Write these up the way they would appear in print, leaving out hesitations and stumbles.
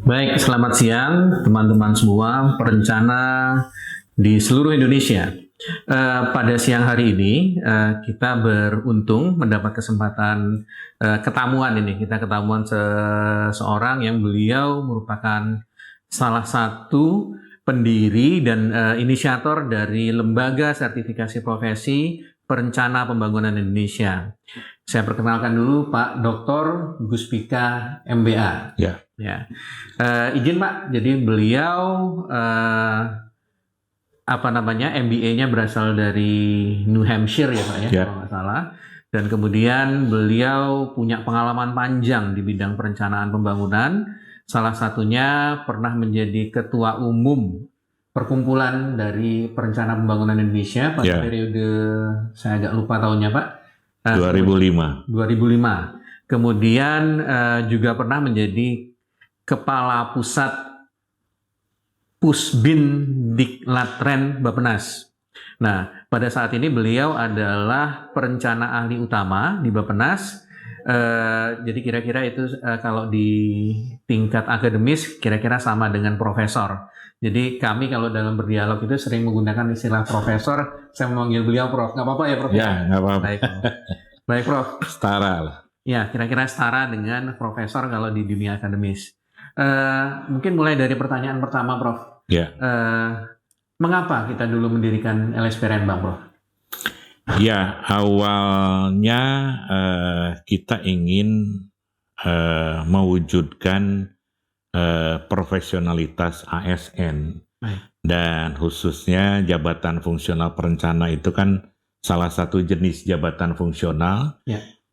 Baik, selamat siang teman-teman semua, perencana di seluruh Indonesia. Pada siang hari ini kita beruntung mendapat kesempatan ketamuan ini. Kita ketamuan seseorang yang beliau merupakan salah satu pendiri dan inisiator dari Lembaga Sertifikasi Profesi Perencana Pembangunan Indonesia. Saya perkenalkan dulu Pak Dr. Guspika MBA. Ya. Izin Pak, jadi beliau MBA-nya berasal dari New Hampshire ya Pak ya, kalau nggak salah. Dan kemudian beliau punya pengalaman panjang di bidang perencanaan pembangunan. Salah satunya pernah menjadi ketua umum perkumpulan dari perencana pembangunan Indonesia pada periode, saya agak lupa tahunnya Pak. 2005. Kemudian juga pernah menjadi Kepala Pusat Pusbin Diklatren Bappenas. Nah, pada saat ini beliau adalah perencana ahli utama di Bappenas. Jadi kira-kira itu kalau di tingkat akademis kira-kira sama dengan profesor. Jadi kami kalau dalam berdialog itu sering menggunakan istilah profesor. Saya memanggil beliau Prof. Nggak apa-apa ya Prof? Ya, nggak apa-apa. Baik Prof. Setara lah. Ya, kira-kira setara dengan profesor kalau di dunia akademis. Mungkin mulai dari pertanyaan pertama Prof. Ya. Mengapa kita dulu mendirikan LSP Renbang Prof? Ya, awalnya kita ingin mewujudkan profesionalitas ASN. Baik. Dan khususnya jabatan fungsional perencana itu kan salah satu jenis jabatan fungsional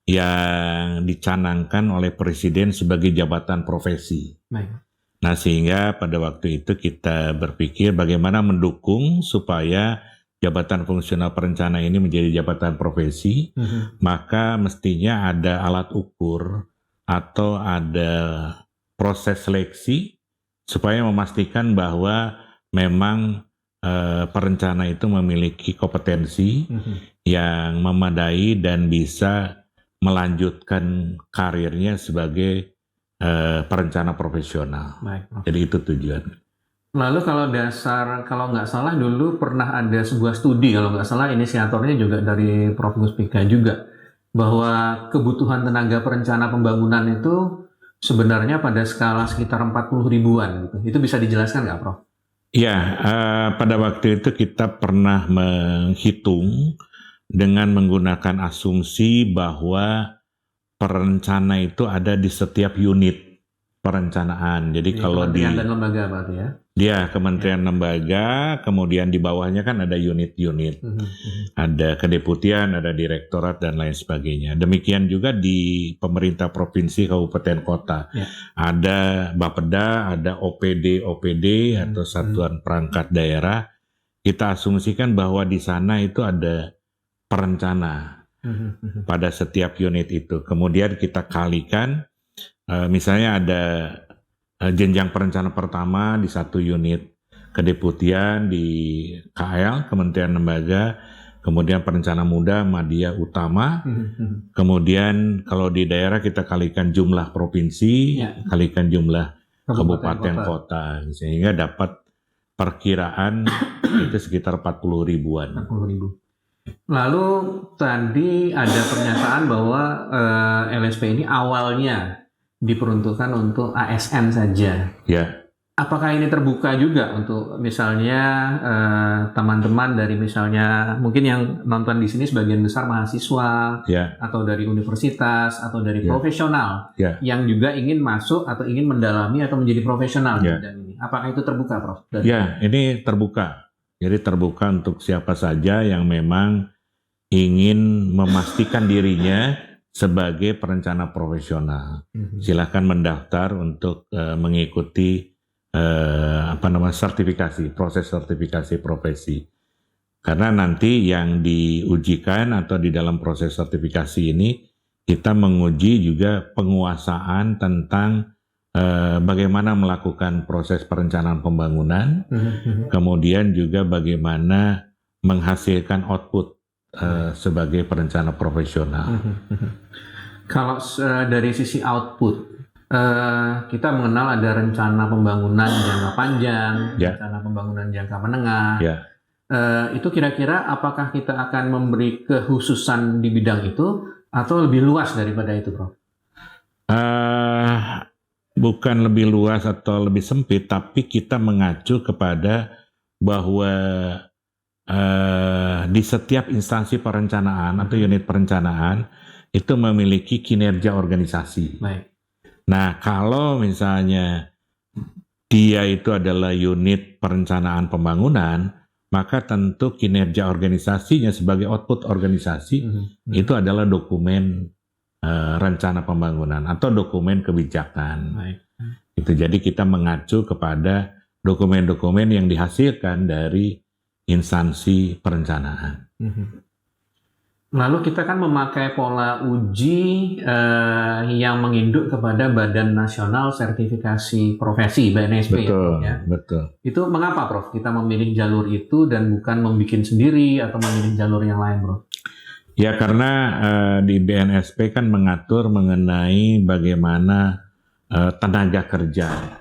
yang dicanangkan oleh Presiden sebagai jabatan profesi. Baik. Nah, sehingga pada waktu itu kita berpikir bagaimana mendukung supaya jabatan fungsional perencana ini menjadi jabatan profesi, maka mestinya ada alat ukur atau ada proses seleksi supaya memastikan bahwa memang perencana itu memiliki kompetensi yang memadai dan bisa melanjutkan karirnya sebagai perencana profesional. Baik. Jadi itu tujuan. Lalu kalau nggak salah dulu pernah ada sebuah studi, kalau nggak salah inisiatornya juga dari Prof. Guspika juga, bahwa kebutuhan tenaga perencana pembangunan itu sebenarnya pada skala sekitar 40 ribuan gitu. Itu bisa dijelaskan nggak Prof? Ya, pada waktu itu kita pernah menghitung dengan menggunakan asumsi bahwa perencana itu ada di setiap unit perencanaan. Jadi kalau Kementerian dan lembaga Pak ya? Dia kementerian lembaga, kemudian di bawahnya kan ada unit-unit, ada kedeputian, ada direktorat dan lain sebagainya. Demikian juga di pemerintah provinsi, kabupaten, kota, ada Bapeda, ada OPD atau satuan perangkat daerah. Kita asumsikan bahwa di sana itu ada perencana pada setiap unit itu. Kemudian kita kalikan, misalnya ada jenjang perencana pertama di satu unit kedeputian di KL, Kementerian Lembaga, kemudian perencana muda, Madya Utama, kemudian kalau di daerah kita kalikan jumlah provinsi, kalikan jumlah kabupaten kota, sehingga dapat perkiraan itu sekitar 40 ribuan. 40 ribu. Lalu tadi ada pernyataan bahwa LSP ini awalnya diperuntukkan untuk ASN saja. Ya. Apakah ini terbuka juga untuk misalnya teman-teman dari misalnya mungkin yang nonton di sini sebagian besar mahasiswa atau dari universitas atau dari profesional yang juga ingin masuk atau ingin mendalami atau menjadi profesional di bidang ini. Apakah itu terbuka, Prof? Ini terbuka. Jadi terbuka untuk siapa saja yang memang ingin memastikan dirinya sebagai perencana profesional. Silakan mendaftar untuk mengikuti proses sertifikasi profesi. Karena nanti yang diujikan atau di dalam proses sertifikasi ini kita menguji juga penguasaan tentang bagaimana melakukan proses perencanaan pembangunan, kemudian juga bagaimana menghasilkan output sebagai perencana profesional. Kalau dari sisi output, kita mengenal ada rencana pembangunan jangka panjang, Ya. rencana pembangunan jangka menengah. Ya. Itu kira-kira apakah kita akan memberi kekhususan di bidang itu atau lebih luas daripada itu, Prof? Bukan lebih luas atau lebih sempit, tapi kita mengacu kepada bahwa di setiap instansi perencanaan atau unit perencanaan itu memiliki kinerja organisasi. Baik. Nah, kalau misalnya dia itu adalah unit perencanaan pembangunan, maka tentu kinerja organisasinya sebagai output organisasi itu adalah dokumen rencana pembangunan atau dokumen kebijakan. Baik. Itu jadi kita mengacu kepada dokumen-dokumen yang dihasilkan dari instansi perencanaan. Lalu kita kan memakai pola uji yang menginduk kepada Badan Nasional Sertifikasi Profesi (BNSP). Betul, ya. betul. Itu mengapa, Prof? Kita memilih jalur itu dan bukan membuat sendiri atau memilih jalur yang lain, Prof? Ya, karena di BNSP kan mengatur mengenai bagaimana tenaga kerja.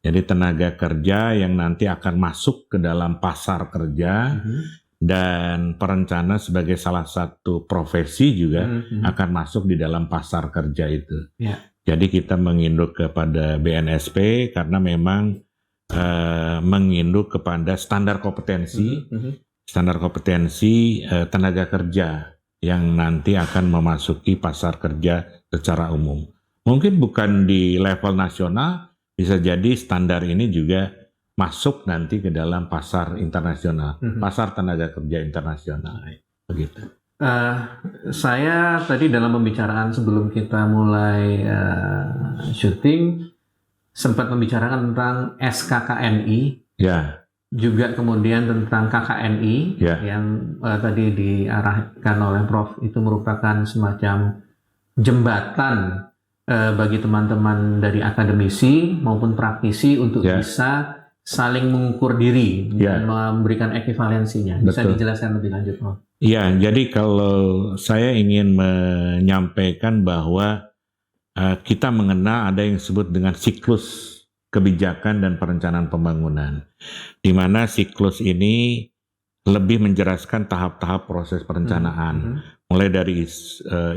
Jadi tenaga kerja yang nanti akan masuk ke dalam pasar kerja. Dan perencana sebagai salah satu profesi juga akan masuk di dalam pasar kerja itu. Ya. Jadi kita menginduk kepada BNSP karena memang menginduk kepada standar kompetensi, tenaga kerja yang nanti akan memasuki pasar kerja secara umum. Mungkin bukan di level nasional, bisa jadi standar ini juga masuk nanti ke dalam pasar internasional, pasar tenaga kerja internasional, begitu. Saya tadi dalam pembicaraan sebelum kita mulai syuting sempat membicarakan tentang SKKNI, ya, juga kemudian tentang KKNI ya, yang tadi diarahkan oleh Prof itu merupakan semacam jembatan bagi teman-teman dari akademisi maupun praktisi untuk bisa saling mengukur diri dan memberikan ekivalensinya. Bisa dijelaskan lebih lanjut, Prof? Iya, jadi kalau saya ingin menyampaikan bahwa kita mengenal ada yang disebut dengan siklus kebijakan dan perencanaan pembangunan, di mana siklus ini lebih menjelaskan tahap-tahap proses perencanaan, mulai dari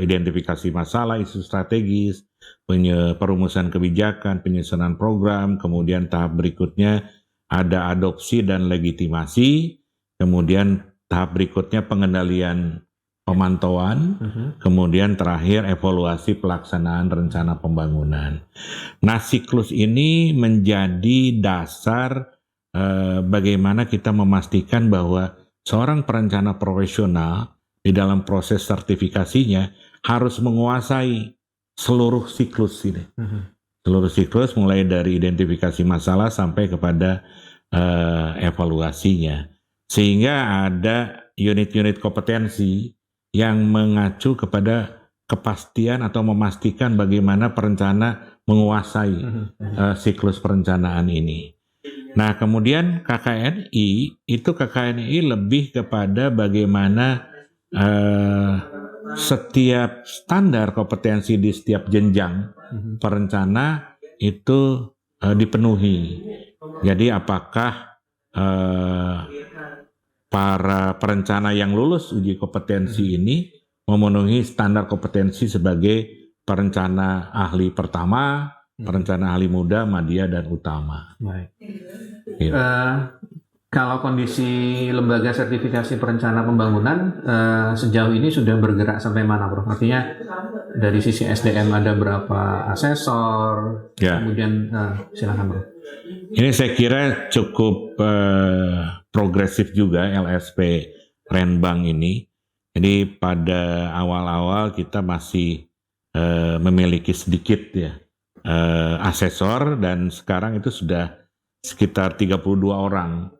identifikasi masalah, isu strategis, perumusan kebijakan, penyusunan program, kemudian tahap berikutnya ada adopsi dan legitimasi, kemudian tahap berikutnya pengendalian pemantauan, kemudian terakhir evaluasi pelaksanaan rencana pembangunan. Nah, siklus ini menjadi dasar bagaimana kita memastikan bahwa seorang perencana profesional di dalam proses sertifikasinya harus menguasai seluruh siklus ini. Seluruh siklus mulai dari identifikasi masalah sampai kepada evaluasinya. Sehingga ada unit-unit kompetensi yang mengacu kepada kepastian atau memastikan bagaimana perencana menguasai siklus perencanaan ini. Nah, kemudian KKNI lebih kepada bagaimana setiap standar kompetensi di setiap jenjang perencana itu dipenuhi. Jadi apakah para perencana yang lulus uji kompetensi ini memenuhi standar kompetensi sebagai perencana ahli pertama, perencana ahli muda, madya, dan utama. Baik. Kalau kondisi lembaga sertifikasi perencana pembangunan sejauh ini sudah bergerak sampai mana, Prof? Artinya dari sisi SDM ada berapa asesor? Kemudian silakan, Prof. Ini saya kira cukup progresif juga LSP Renbang ini. Jadi pada awal-awal kita masih memiliki sedikit asesor, dan sekarang itu sudah sekitar 32 orang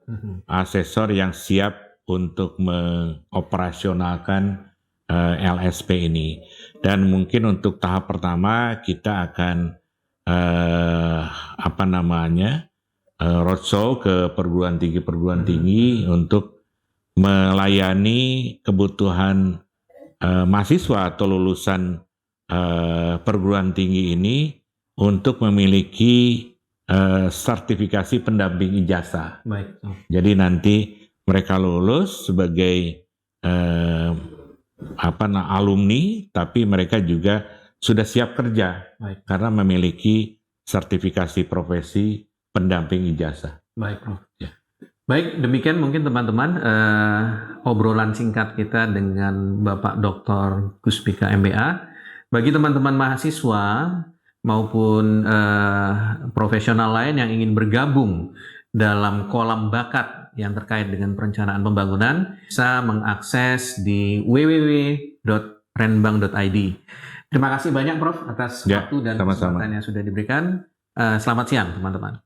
asesor yang siap untuk mengoperasionalkan LSP ini. Dan mungkin untuk tahap pertama kita akan roadshow ke perguruan tinggi untuk melayani kebutuhan mahasiswa atau lulusan perguruan tinggi ini untuk memiliki sertifikasi pendamping ijazah. Baik. Jadi nanti mereka lulus sebagai alumni, tapi mereka juga sudah siap kerja. Baik. Karena memiliki sertifikasi profesi pendamping ijazah. Baik, Prof. Ya. Baik, demikian mungkin teman-teman obrolan singkat kita dengan Bapak Dr. Guspika MBA. Bagi teman-teman mahasiswa maupun profesional lain yang ingin bergabung dalam kolam bakat yang terkait dengan perencanaan pembangunan, bisa mengakses di www.renbank.id. Terima kasih banyak, Prof, atas waktu dan kesempatan yang sudah diberikan. Selamat siang, teman-teman.